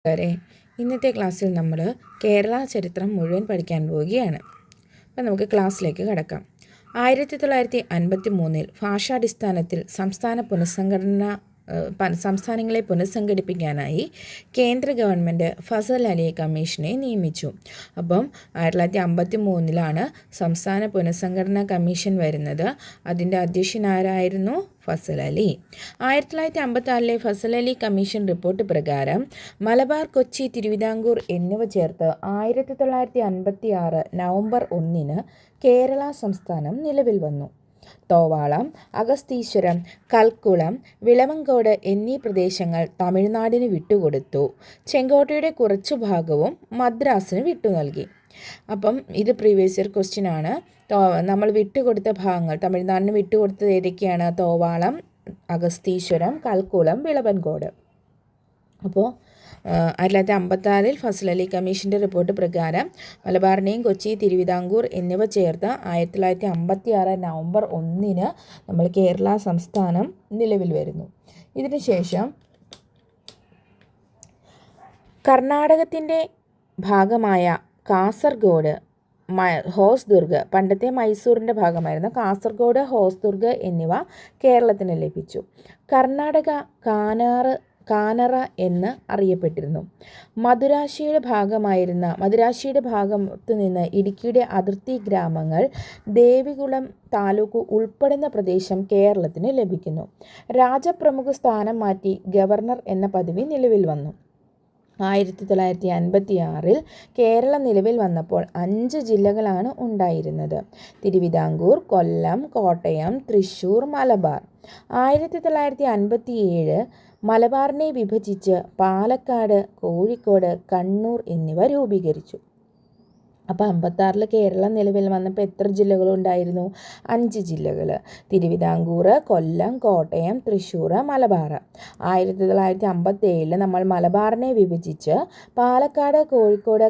വരെ ഇന്നത്തെ ക്ലാസ്സിൽ നമ്മൾ കേരള ചരിത്രം മുഴുവൻ പഠിക്കാൻ പോവുകയാണ്. അപ്പം നമുക്ക് ക്ലാസ്സിലേക്ക് കടക്കാം. 1953 ഭാഷാടിസ്ഥാനത്തിൽ സംസ്ഥാനങ്ങളെ പുനഃസംഘടിപ്പിക്കാനായി കേന്ദ്ര ഗവൺമെൻറ് ഫസൽ അലി കമ്മീഷനെ നിയമിച്ചു. അപ്പം 1953 സംസ്ഥാന പുനഃസംഘടനാ കമ്മീഷൻ വരുന്നത്. അതിൻ്റെ അധ്യക്ഷനാരായിരുന്നു? ഫസൽ അലി. 1954 ഫസൽ അലി കമ്മീഷൻ റിപ്പോർട്ട് പ്രകാരം മലബാർ, കൊച്ചി, തിരുവിതാംകൂർ എന്നിവ ചേർത്ത് 1956 നവംബർ 1 കേരള സംസ്ഥാനം നിലവിൽ വന്നു. തോവാളം, അഗസ്തീശ്വരം, കൽക്കുളം, വിളവങ്കോട് എന്നീ പ്രദേശങ്ങൾ തമിഴ്നാടിന് വിട്ടുകൊടുത്തു. ചെങ്കോട്ടയുടെ കുറച്ചു ഭാഗവും മദ്രാസിന് വിട്ടു നൽകി. അപ്പം ഇത് പ്രീവിയസ് ഇയർ ക്വസ്റ്റ്യൻ ആണ്. നമ്മൾ വിട്ടുകൊടുത്ത ഭാഗങ്ങൾ, തമിഴ്നാടിന് വിട്ടുകൊടുത്തത് ഏതൊക്കെയാണ്? തോവാളം, അഗസ്തീശ്വരം, കൽക്കുളം, വിളവൻകോട്. അപ്പോൾ 1956 ഫസൽ അലി കമ്മീഷൻ്റെ റിപ്പോർട്ട് പ്രകാരം മലബാറിനെയും കൊച്ചി, തിരുവിതാംകൂർ എന്നിവ ചേർത്ത് 1956 നവംബർ 1 നമ്മൾ കേരള സംസ്ഥാനം നിലവിൽ വരുന്നു. ഇതിനുശേഷം കർണാടകത്തിൻ്റെ ഭാഗമായ കാസർഗോഡ്, ഹോസ്ദുർഗ്, പണ്ടത്തെ മൈസൂറിൻ്റെ ഭാഗമായിരുന്ന കാസർഗോഡ്, ഹോസ്ദുർഗ് എന്നിവ കേരളത്തിന് ലഭിച്ചു. കർണാടക കാനറ എന്ന് അറിയപ്പെട്ടിരുന്നു. മദുരാശിയുടെ ഭാഗത്തു നിന്ന് ഇടുക്കിയുടെ അതിർത്തി ഗ്രാമങ്ങൾ ദേവികുളം താലൂക്ക് ഉൾപ്പെടുന്ന പ്രദേശം കേരളത്തിന് ലഭിക്കുന്നു. രാജപ്രമുഖ സ്ഥാനം മാറ്റി ഗവർണർ എന്ന പദവി നിലവിൽ വന്നു. 1956 കേരളം നിലവിൽ വന്നപ്പോൾ 5 ജില്ലകളാണ് ഉണ്ടായിരുന്നത്: തിരുവിതാംകൂർ, കൊല്ലം, കോട്ടയം, തൃശ്ശൂർ, മലബാർ. 1957 മലബാറിനെ വിഭജിച്ച് പാലക്കാട്, കോഴിക്കോട്, കണ്ണൂർ എന്നിവ രൂപീകരിച്ചു. അപ്പോൾ 1956 കേരളം നിലവിൽ വന്നപ്പോൾ എത്ര ജില്ലകളുണ്ടായിരുന്നു? 5 ജില്ലകൾ: തിരുവിതാംകൂർ, കൊല്ലം, കോട്ടയം, തൃശ്ശൂർ, മലബാർ. 1957 നമ്മൾ മലബാറിനെ വിഭജിച്ച് പാലക്കാട്, കോഴിക്കോട്,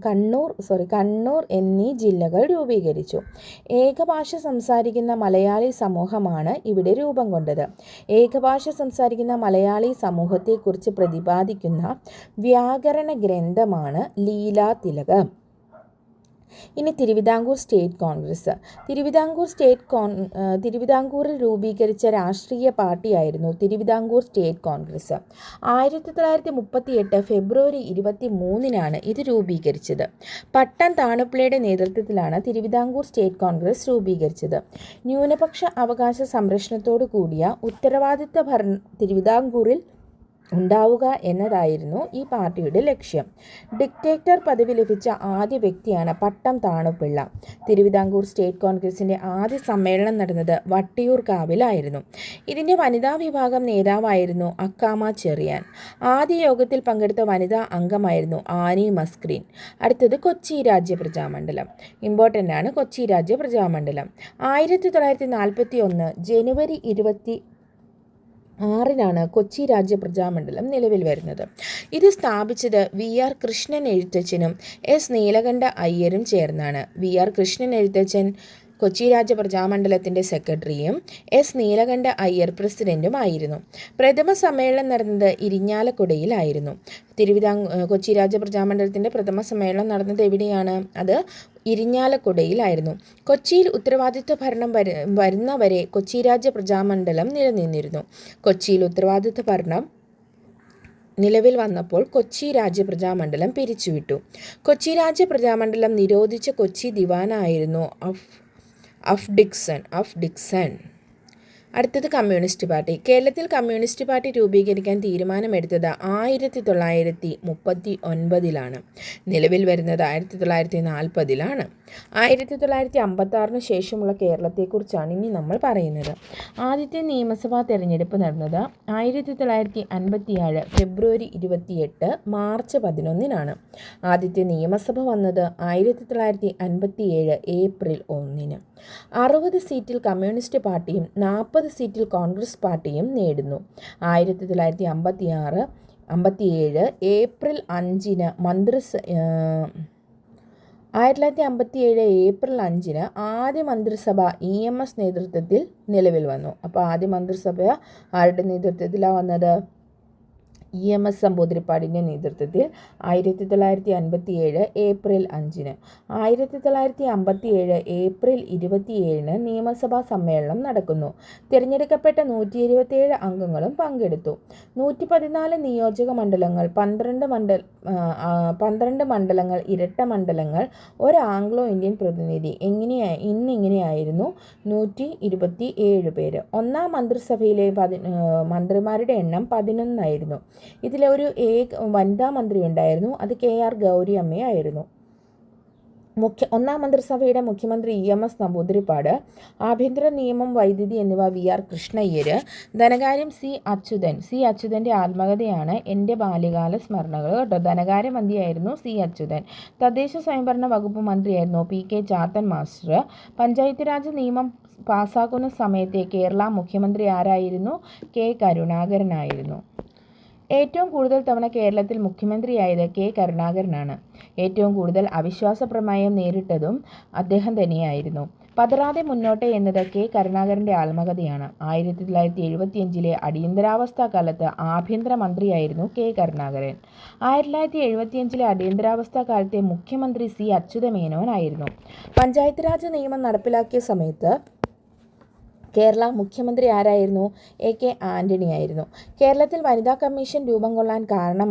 കണ്ണൂർ എന്നീ ജില്ലകൾ രൂപീകരിച്ചു. ഏകഭാഷ സംസാരിക്കുന്ന മലയാളി സമൂഹമാണ് ഇവിടെ രൂപം കൊണ്ടത്. ഏകഭാഷ സംസാരിക്കുന്ന മലയാളി സമൂഹത്തെക്കുറിച്ച് പ്രതിപാദിക്കുന്ന വ്യാകരണ ഗ്രന്ഥമാണ് ലീലാതിലകം. ഇനി തിരുവിതാംകൂർ സ്റ്റേറ്റ് കോൺഗ്രസ്. തിരുവിതാംകൂറിൽ രൂപീകരിച്ച രാഷ്ട്രീയ പാർട്ടിയായിരുന്നു തിരുവിതാംകൂർ സ്റ്റേറ്റ് കോൺഗ്രസ്. 1938 ഫെബ്രുവരി 23 ഇത് രൂപീകരിച്ചത്. പട്ടം താണുപിള്ളയുടെ നേതൃത്വത്തിലാണ് തിരുവിതാംകൂർ സ്റ്റേറ്റ് കോൺഗ്രസ് രൂപീകരിച്ചത്. ന്യൂനപക്ഷ അവകാശ സംരക്ഷണത്തോടു കൂടിയ ഉത്തരവാദിത്ത ഭരണം തിരുവിതാംകൂറിൽ ഉണ്ടാവുക എന്നതായിരുന്നു ഈ പാർട്ടിയുടെ ലക്ഷ്യം. ഡിക്റ്റേറ്റർ പദവി ലഭിച്ച ആദ്യ വ്യക്തിയാണ് പട്ടം താണുപിള്ള. തിരുവിതാംകൂർ സ്റ്റേറ്റ് കോൺഗ്രസിൻ്റെ ആദ്യ സമ്മേളനം നടന്നത് വട്ടിയൂർക്കാവിലായിരുന്നു. ഇതിൻ്റെ വനിതാ വിഭാഗം നേതാവായിരുന്നു അക്കാമ ചെറിയാൻ. ആദ്യ യോഗത്തിൽ പങ്കെടുത്ത വനിതാ അംഗമായിരുന്നു ആനി മസ്ക്രീൻ. അടുത്തത് കൊച്ചി രാജ്യപ്രജാമണ്ഡലം. ഇമ്പോർട്ടൻ്റ് ആണ് കൊച്ചി രാജ്യപ്രജാമണ്ഡലം. 1941 ജനുവരി 26 കൊച്ചി രാജ്യപ്രജാമണ്ഡലം നിലവിൽ വരുന്നത്. ഇത് സ്ഥാപിച്ചത് വി.ആർ. കൃഷ്ണൻ എഴുത്തച്ഛനും എസ്. നീലകണ്ഠ അയ്യരും ചേർന്നാണ്. വി.ആർ. കൃഷ്ണൻ എഴുത്തച്ഛൻ കൊച്ചി രാജ്യപ്രജാമണ്ഡലത്തിൻ്റെ സെക്രട്ടറിയും എസ്. നീലകണ്ഠ അയ്യർ പ്രസിഡൻറ്റുമായിരുന്നു. പ്രഥമ സമ്മേളനം നടന്നത് ഇരിഞ്ഞാലക്കുടയിലായിരുന്നു. കൊച്ചി രാജ്യപ്രജാമണ്ഡലത്തിൻ്റെ പ്രഥമ സമ്മേളനം നടന്നത് എവിടെയാണ്? അത് ഇരിഞ്ഞാലക്കുടയിലായിരുന്നു. കൊച്ചിയിൽ ഉത്തരവാദിത്വ ഭരണം വരുന്നവരെ കൊച്ചി രാജ്യപ്രജാമണ്ഡലം നിലനിന്നിരുന്നു. കൊച്ചിയിൽ ഉത്തരവാദിത്വ ഭരണം നിലവിൽ വന്നപ്പോൾ കൊച്ചി രാജ്യപ്രജാമണ്ഡലം പിരിച്ചുവിട്ടു. കൊച്ചി രാജ്യപ്രജാമണ്ഡലം നിരോധിച്ച കൊച്ചി ദിവാനായിരുന്നു അഫ് ഡിക്സൺ. അടുത്തത് കമ്മ്യൂണിസ്റ്റ് പാർട്ടി. കേരളത്തിൽ കമ്മ്യൂണിസ്റ്റ് പാർട്ടി രൂപീകരിക്കാൻ തീരുമാനമെടുത്തത് 1939 നിലവിൽ വരുന്നത് 1940 1956 ശേഷമുള്ള കേരളത്തെക്കുറിച്ചാണ് ഇനി നമ്മൾ പറയുന്നത്. ആദ്യത്തെ നിയമസഭാ തെരഞ്ഞെടുപ്പ് നടന്നത് 1957 ഫെബ്രുവരി 28 മാർച്ച് 11 ആദ്യത്തെ നിയമസഭ വന്നത് 1957 ഏപ്രിൽ 1. 60 സീറ്റിൽ കമ്മ്യൂണിസ്റ്റ് പാർട്ടിയും 40 സീറ്റിൽ കോൺഗ്രസ് പാർട്ടിയും നേടുന്നു. 1957 ഏപ്രിൽ 5 ആദ്യ മന്ത്രിസഭ EMS നേതൃത്വത്തിൽ നിലവിൽ വന്നു. അപ്പോൾ ആദ്യ മന്ത്രിസഭ ആരുടെ നേതൃത്വത്തിലാണ് വന്നത്? EMS നമ്പൂതിരിപ്പാടിൻ്റെ നേതൃത്വത്തിൽ 1957 ഏപ്രിൽ 5-ന് 1957 ഏപ്രിൽ 27-ന് നിയമസഭാ സമ്മേളനം നടക്കുന്നു. തിരഞ്ഞെടുക്കപ്പെട്ട 127 അംഗങ്ങളും പങ്കെടുത്തു. 114 നിയോജക മണ്ഡലങ്ങൾ, 12 മണ്ഡലങ്ങൾ ഇരട്ട മണ്ഡലങ്ങൾ, ഒരു ആംഗ്ലോ ഇന്ത്യൻ പ്രതിനിധി. ഇന്നിങ്ങനെയായിരുന്നു 127 പേര്. ഒന്നാം മന്ത്രിസഭയിലെ മന്ത്രിമാരുടെ എണ്ണം 11 ആയിരുന്നു. ഇതിലെ ഒരു വനിതാ മന്ത്രി ഉണ്ടായിരുന്നു. അത് KR ഗൗരി അമ്മയായിരുന്നു. ഒന്നാം മന്ത്രിസഭയുടെ മുഖ്യമന്ത്രി EMS നമ്പൂതിരിപ്പാട്, ആഭ്യന്തര നിയമം, വൈദ്യുതി എന്നിവ VR കൃഷ്ണയ്യർ, ധനകാര്യം C. അച്യുതൻ്റെ ആത്മകഥയാണ് എൻ്റെ ബാല്യകാല സ്മരണകൾ കേട്ടോ. ധനകാര്യമന്ത്രിയായിരുന്നു C. അച്യുതൻ. തദ്ദേശ സ്വയംഭരണ വകുപ്പ് മന്ത്രിയായിരുന്നു PK ചാത്തൻ മാസ്റ്റർ. പഞ്ചായത്ത് രാജ് നിയമം പാസ്സാക്കുന്ന സമയത്തെ കേരള മുഖ്യമന്ത്രി ആരായിരുന്നു? K. കരുണാകരനായിരുന്നു. ഏറ്റവും കൂടുതൽ തവണ കേരളത്തിൽ മുഖ്യമന്ത്രിയായത് K. കരുണാകരനാണ്. ഏറ്റവും കൂടുതൽ അവിശ്വാസ പ്രമേയം നേരിട്ടതും അദ്ദേഹം തന്നെയായിരുന്നു. പതറാതെ മുന്നോട്ട് എന്നത് K. കരുണാകരൻ്റെ ആത്മകഥയാണ്. 1975 അടിയന്തരാവസ്ഥാ കാലത്ത് ആഭ്യന്തര മന്ത്രിയായിരുന്നു K. കരുണാകരൻ. 1975 അടിയന്തരാവസ്ഥാ കാലത്തെ മുഖ്യമന്ത്രി C. അച്യുതമേനോൻ ആയിരുന്നു. പഞ്ചായത്ത് രാജ് നിയമം നടപ്പിലാക്കിയ സമയത്ത് കേരള മുഖ്യമന്ത്രി ആരായിരുന്നു? AK ആൻ്റണി ആയിരുന്നു. കേരളത്തിൽ വനിതാ കമ്മീഷൻ രൂപം കൊള്ളാൻ കാരണം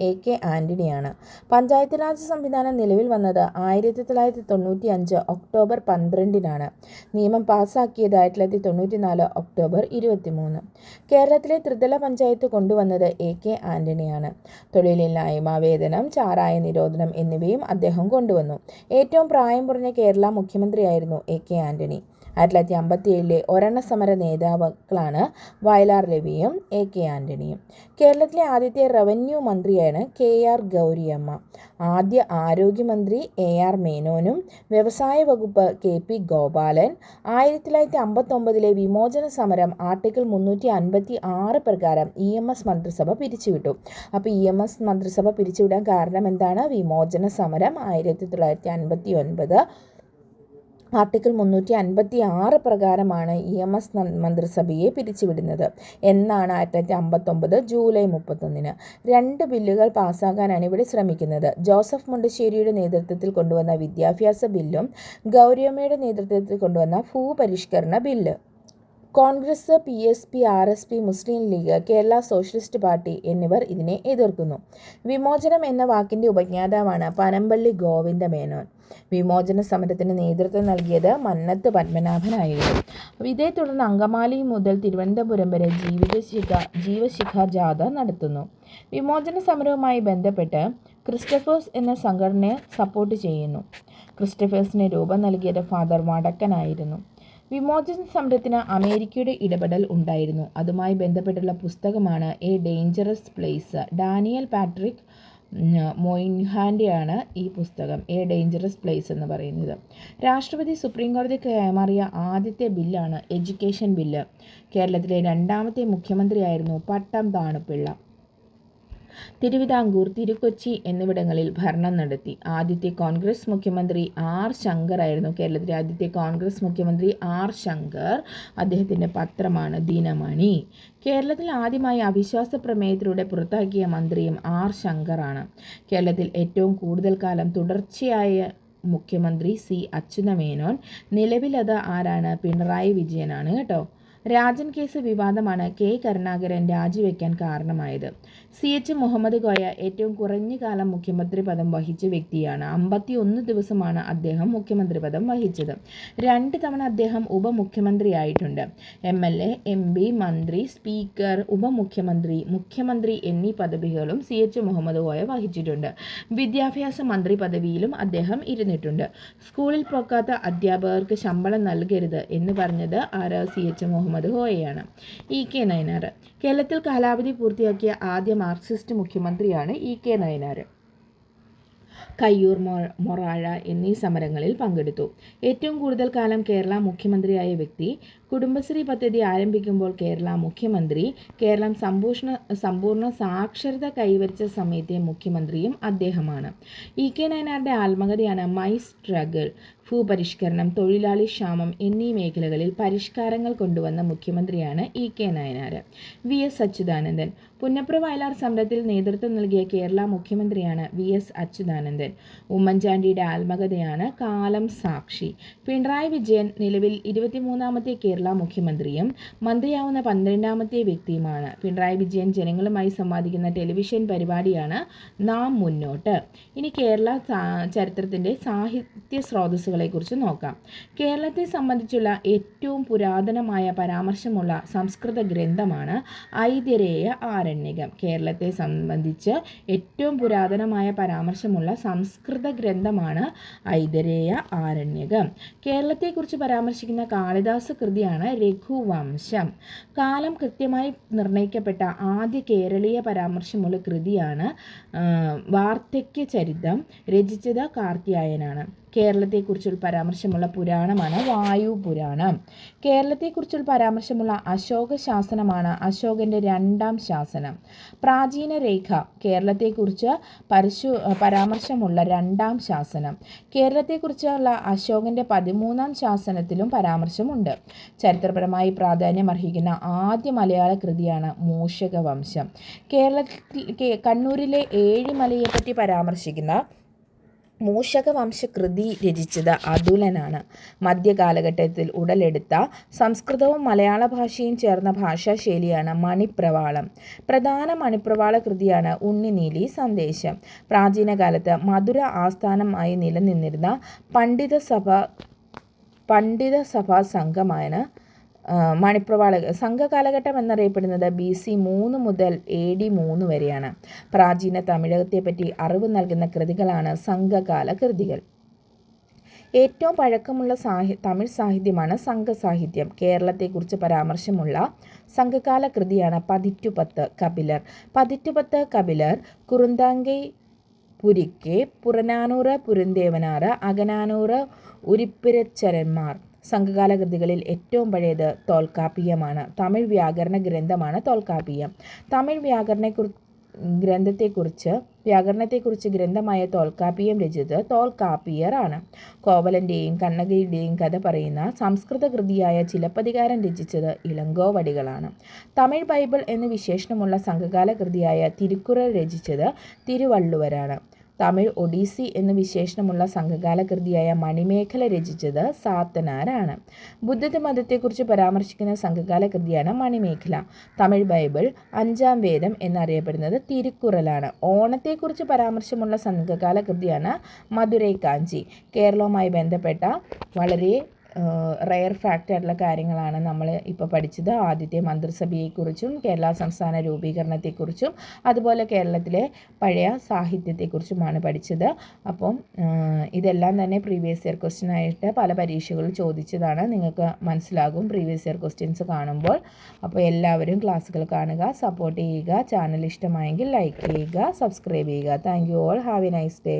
AK ആൻ്റണിയാണ്. പഞ്ചായത്ത് രാജ് സംവിധാനം നിലവിൽ വന്നത് 1995 ഒക്ടോബർ 12-നാണ്. നിയമം പാസ്സാക്കിയത് 1994 ഒക്ടോബർ 23. കേരളത്തിലെ ത്രിതല പഞ്ചായത്ത് കൊണ്ടുവന്നത് AK ആൻ്റണിയാണ്. തൊഴിലില്ലായ്മ, വേതനം, ചാരായ നിരോധനം എന്നിവയും അദ്ദേഹം കൊണ്ടുവന്നു. ഏറ്റവും പ്രായം കുറഞ്ഞ കേരള മുഖ്യമന്ത്രിയായിരുന്നു AK ആൻ്റണി. 1957 ഒരെണ്ണ സമര നേതാക്കളാണ് വയലാർ രവിയും AK ആൻ്റണിയും. കേരളത്തിലെ ആദ്യത്തെ റവന്യൂ മന്ത്രിയാണ് KR ഗൗരിയമ്മ. ആദ്യ ആരോഗ്യമന്ത്രി AR മേനോനും വ്യവസായ വകുപ്പ് KP ഗോപാലൻ. 1959 വിമോചന സമരം ആർട്ടിക്കിൾ 356 പ്രകാരം EMS മന്ത്രിസഭ പിരിച്ചുവിട്ടു. അപ്പോൾ EMS മന്ത്രിസഭ പിരിച്ചുവിടാൻ കാരണം എന്താണ്? വിമോചന സമരം. 1959 ആർട്ടിക്കിൾ 356 പ്രകാരമാണ് EMS മന്ത്രിസഭയെ പിരിച്ചുവിടുന്നത്. എന്നാണ് 1959 ജൂലൈ 31-ന്. 2 ബില്ലുകൾ പാസ്സാക്കാനാണ് ഇവിടെ ശ്രമിക്കുന്നത്. ജോസഫ് മുണ്ടശ്ശേരിയുടെ നേതൃത്വത്തിൽ കൊണ്ടുവന്ന വിദ്യാഭ്യാസ ബില്ലും ഗൗരിയമ്മയുടെ നേതൃത്വത്തിൽ കൊണ്ടുവന്ന ഭൂപരിഷ്കരണ ബില്ല്. കോൺഗ്രസ്, PSP, RSP, മുസ്ലിം ലീഗ്, കേരള സോഷ്യലിസ്റ്റ് പാർട്ടി എന്നിവർ ഇതിനെ എതിർക്കുന്നു. വിമോചനം എന്ന വാക്കിൻ്റെ ഉപജ്ഞാതാവാണ് പനമ്പള്ളി ഗോവിന്ദ മേനോൻ. വിമോചന സമരത്തിന് നേതൃത്വം നൽകിയത് മന്നത്ത് പത്മനാഭനായിരുന്നു. ഇതേ തുടർന്ന് അങ്കമാലി മുതൽ തിരുവനന്തപുരം വരെ ജീവശിഖ ജാഥ നടത്തുന്നു. വിമോചന സമരവുമായി ബന്ധപ്പെട്ട് ക്രിസ്റ്റഫേഴ്സ് എന്ന സംഘടനയെ സപ്പോർട്ട് ചെയ്യുന്നു. ക്രിസ്റ്റഫേഴ്സിന് രൂപം നൽകിയത് ഫാദർ വടക്കനായിരുന്നു. വിമോചന സമരത്തിന് അമേരിക്കയുടെ ഇടപെടൽ ഉണ്ടായിരുന്നു. അതുമായി ബന്ധപ്പെട്ടുള്ള പുസ്തകമാണ് a dangerous place. Daniel Patrick മൊയ്ൻഹാൻ്റെയാണ് ഈ പുസ്തകം എ ഡേഞ്ചറസ് പ്ലേസ് എന്ന് പറയുന്നത്. രാഷ്ട്രപതി സുപ്രീം കോടതിക്ക് കൈമാറിയ ആദ്യത്തെ ബില്ലാണ് എഡ്യൂക്കേഷൻ ബില്ല്. കേരളത്തിലെ 2ാമത്തെ മുഖ്യമന്ത്രിയായിരുന്നു പട്ടം താണുപിള്ള. തിരുവിതാംകൂർ, തിരുക്കൊച്ചി എന്നിവിടങ്ങളിൽ ഭരണം നടത്തി. ആദ്യത്തെ കോൺഗ്രസ് മുഖ്യമന്ത്രി R. ശങ്കർ ആയിരുന്നു. കേരളത്തിലെ ആദ്യത്തെ കോൺഗ്രസ് മുഖ്യമന്ത്രി R. ശങ്കർ. അദ്ദേഹത്തിൻ്റെ പത്രമാണ് ദിനമണി. കേരളത്തിൽ ആദ്യമായി അവിശ്വാസ പ്രമേയത്തിലൂടെ പുറത്താക്കിയ മന്ത്രിയും R. ശങ്കറാണ്. കേരളത്തിൽ ഏറ്റവും കൂടുതൽ കാലം തുടർച്ചയായ മുഖ്യമന്ത്രി C. അച്യുതമേനോൻ. നിലവിലത് ആരാണ്? പിണറായി വിജയനാണ് കേട്ടോ. രാജൻ കേസ് വിവാദമാണ് K. കരുണാകരൻ രാജിവെക്കാൻ കാരണമായത്. CH മുഹമ്മദ് കോയ ഏറ്റവും കുറഞ്ഞ കാലം മുഖ്യമന്ത്രി പദം വഹിച്ച വ്യക്തിയാണ്. 51 ദിവസമാണ് അദ്ദേഹം മുഖ്യമന്ത്രി പദം വഹിച്ചത്. 2 തവണ അദ്ദേഹം ഉപമുഖ്യമന്ത്രിയായിട്ടുണ്ട്. MLA, MP, മന്ത്രി, സ്പീക്കർ, ഉപമുഖ്യമന്ത്രി, മുഖ്യമന്ത്രി എന്നീ പദവികളും CH മുഹമ്മദ് കോയ വഹിച്ചിട്ടുണ്ട്. വിദ്യാഭ്യാസ മന്ത്രി പദവിയിലും അദ്ദേഹം ഇരുന്നിട്ടുണ്ട്. സ്കൂളിൽ പോകാത്ത അധ്യാപകർക്ക് ശമ്പളം നൽകരുത് എന്ന് പറഞ്ഞത് CH മുഹമ്മദ് കോയയാണ്. EK നയനാർ. കേരളത്തിൽ കാലാവധി പൂർത്തിയാക്കിയ ആദ്യ മാർക്സിസ്റ്റ് മുഖ്യമന്ത്രിയാണ് EK നയനാർ. കയ്യൂർ, മൊറാഴ എന്നീ സമരങ്ങളിൽ പങ്കെടുത്തു. ഏറ്റവും കൂടുതൽ കാലം കേരള മുഖ്യമന്ത്രിയായ വ്യക്തി കുടുംബശ്രീ പദ്ധതി ആരംഭിക്കുമ്പോൾ കേരള മുഖ്യമന്ത്രി. കേരളം സമ്പൂർണ്ണ സാക്ഷരത കൈവരിച്ച സമയത്തെ മുഖ്യമന്ത്രിയും അദ്ദേഹമാണ്. EK നായനാരുടെ ആത്മകഥയാണ് മൈ സ്ട്രഗിൾ. ഭൂപരിഷ്കരണം, തൊഴിലാളി ക്ഷാമം എന്നീ മേഖലകളിൽ പരിഷ്കാരങ്ങൾ കൊണ്ടുവന്ന മുഖ്യമന്ത്രിയാണ് EK നായനാർ. VS അച്യുതാനന്ദൻ. പുന്നപ്ര വയലാർ സമരത്തിൽ നേതൃത്വം നൽകിയ കേരള മുഖ്യമന്ത്രിയാണ് VS അച്യുതാനന്ദൻ. ഉമ്മൻചാണ്ടിയുടെ ആത്മകഥയാണ് കാലം സാക്ഷി. പിണറായി വിജയൻ നിലവിൽ 23ാമത്തെ കേരള മുഖ്യമന്ത്രിയും മന്ത്രിയാവുന്ന 12ാമത്തെ വ്യക്തിയുമാണ്. പിണറായി വിജയൻ ജനങ്ങളുമായി സംവാദിക്കുന്ന ടെലിവിഷൻ പരിപാടിയാണ് നാം മുന്നോട്ട്. ഇനി കേരള ചരിത്രത്തിൻ്റെ സാഹിത്യ സ്രോതസ്സുകളെക്കുറിച്ച് നോക്കാം. കേരളത്തെ സംബന്ധിച്ചുള്ള ഏറ്റവും പുരാതനമായ പരാമർശമുള്ള സംസ്കൃത ഗ്രന്ഥമാണ് ഐതിരേയ ആരണ്യകം. കേരളത്തെ സംബന്ധിച്ച് ഏറ്റവും പുരാതനമായ പരാമർശമുള്ള സംസ്കൃത ഗ്രന്ഥമാണ് ഐതിരേയ ആരണ്യകം. കേരളത്തെക്കുറിച്ച് പരാമർശിക്കുന്ന കാളിദാസ കൃതിയാണ് രഘുവംശം. കാലം കൃത്യമായി നിർണയിക്കപ്പെട്ട ആദ്യ കേരളീയ പരാമർശമുള്ള കൃതിയാണ് വാർദ്ധക്യചരിതം. രചിച്ചത് കാർത്യായനാണ്. കേരളത്തെക്കുറിച്ചുള്ള പരാമർശമുള്ള പുരാണമാണ് വായുപുരാണം. കേരളത്തെക്കുറിച്ചുള്ള പരാമർശമുള്ള അശോക ശാസനമാണ് അശോകൻ്റെ 2ാം ശാസനം. പ്രാചീന രേഖ കേരളത്തെക്കുറിച്ച് പരാമർശമുള്ള 2ാം ശാസനം. കേരളത്തെക്കുറിച്ചുള്ള അശോകൻ്റെ 13ാം ശാസനത്തിലും പരാമർശമുണ്ട്. ചരിത്രപരമായി പ്രാധാന്യം അർഹിക്കുന്ന ആദ്യ മലയാള കൃതിയാണ് മൂഷകവംശം. കണ്ണൂരിലെ ഏഴിമലയെപ്പറ്റി പരാമർശിക്കുന്ന മൂഷകവംശകൃതി രചിച്ചത് അതുലനാണ്. മധ്യകാലഘട്ടത്തിൽ ഉടലെടുത്ത സംസ്കൃതവും മലയാള ഭാഷയും ചേർന്ന ഭാഷാശൈലിയാണ് മണിപ്രവാളം. പ്രധാന മണിപ്രവാള കൃതിയാണ് ഉണ്ണിനീലി സന്ദേശം. പ്രാചീനകാലത്ത് മധുര ആസ്ഥാനമായി നിലനിന്നിരുന്ന പണ്ഡിതസഭാ സംഘമാണ് മണിപ്രവാള. സംഘകാലഘട്ടം എന്നറിയപ്പെടുന്നത് BC 3 മുതൽ AD 3 വരെയാണ്. പ്രാചീന തമിഴകത്തെപ്പറ്റി അറിവ് നൽകുന്ന കൃതികളാണ് സംഘകാല കൃതികൾ. ഏറ്റവും പഴക്കമുള്ള തമിഴ് സാഹിത്യമാണ് സംഘസാഹിത്യം. കേരളത്തെക്കുറിച്ച് പരാമർശമുള്ള സംഘകാല കൃതിയാണ് പതിറ്റുപത്ത് കപിലർ. പതിറ്റുപത്ത് കപിലർ കുറുന്താങ്കൈ പുരിക്കെ, പുറനാനൂറ് പുരന്തേവനാറ്, അകനാനൂറ് ഉരിപ്പിരച്ചരന്മാർ. സംഘകാല കൃതികളിൽ ഏറ്റവും പഴയത് തോൽക്കാപ്പിയമാണ്. തമിഴ് വ്യാകരണ ഗ്രന്ഥമാണ് തോൽക്കാപ്പിയം. തമിഴ് വ്യാകരണത്തെക്കുറിച്ച് ഗ്രന്ഥമായ തോൽക്കാപ്പിയം രചിച്ചത് തോൽക്കാപ്പിയർ ആണ്. കോവലൻ്റെയും കണ്ണകിയുടെയും കഥ പറയുന്ന സംസ്കൃത കൃതിയായ ചിലപ്പതികാരം രചിച്ചത് ഇളങ്കോവടികളാണ്. തമിഴ് ബൈബിൾ എന്ന് വിശേഷണമുള്ള സംഘകാല കൃതിയായ തിരുക്കുറൾ രചിച്ചത് തിരുവള്ളുവരാണ്. തമിഴ് ഒഡീസി എന്ന് വിശേഷണമുള്ള സംഘകാല കൃതിയായ മണിമേഖല രചിച്ചത് സാത്തനാരാണ്. ബുദ്ധമതത്തെക്കുറിച്ച് പരാമർശിക്കുന്ന സംഘകാല കൃതിയാണ് മണിമേഖല. തമിഴ് ബൈബിൾ 5ാം വേദം എന്നറിയപ്പെടുന്നത് തിരുക്കുറലാണ്. ഓണത്തെക്കുറിച്ച് പരാമർശമുള്ള സംഘകാല കൃതിയാണ് മധുരൈ കാഞ്ചി. കേരളവുമായി ബന്ധപ്പെട്ട വളരെ റെയർ ഫാക്റ്റ് ആയിട്ടുള്ള കാര്യങ്ങളാണ് നമ്മൾ ഇപ്പോൾ പഠിച്ചത്. ആദ്യത്തെ മന്ത്രിസഭയെക്കുറിച്ചും കേരള സംസ്ഥാന രൂപീകരണത്തെക്കുറിച്ചും അതുപോലെ കേരളത്തിലെ പഴയ സാഹിത്യത്തെക്കുറിച്ചുമാണ് പഠിച്ചത്. അപ്പം ഇതെല്ലാം തന്നെ പ്രീവിയസ് ഇയർ ക്വസ്റ്റ്യനായിട്ട് പല പരീക്ഷകളിൽ ചോദിച്ചതാണ്. നിങ്ങൾക്ക് മനസ്സിലാകും പ്രീവിയസ് ഇയർ ക്വസ്റ്റ്യൻസ് കാണുമ്പോൾ. അപ്പോൾ എല്ലാവരും ക്ലാസ്സുകൾ കാണുക, സപ്പോർട്ട് ചെയ്യുക. ചാനൽ ഇഷ്ടമായെങ്കിൽ ലൈക്ക് ചെയ്യുക, സബ്സ്ക്രൈബ് ചെയ്യുക. Thank you all. Have A nice day.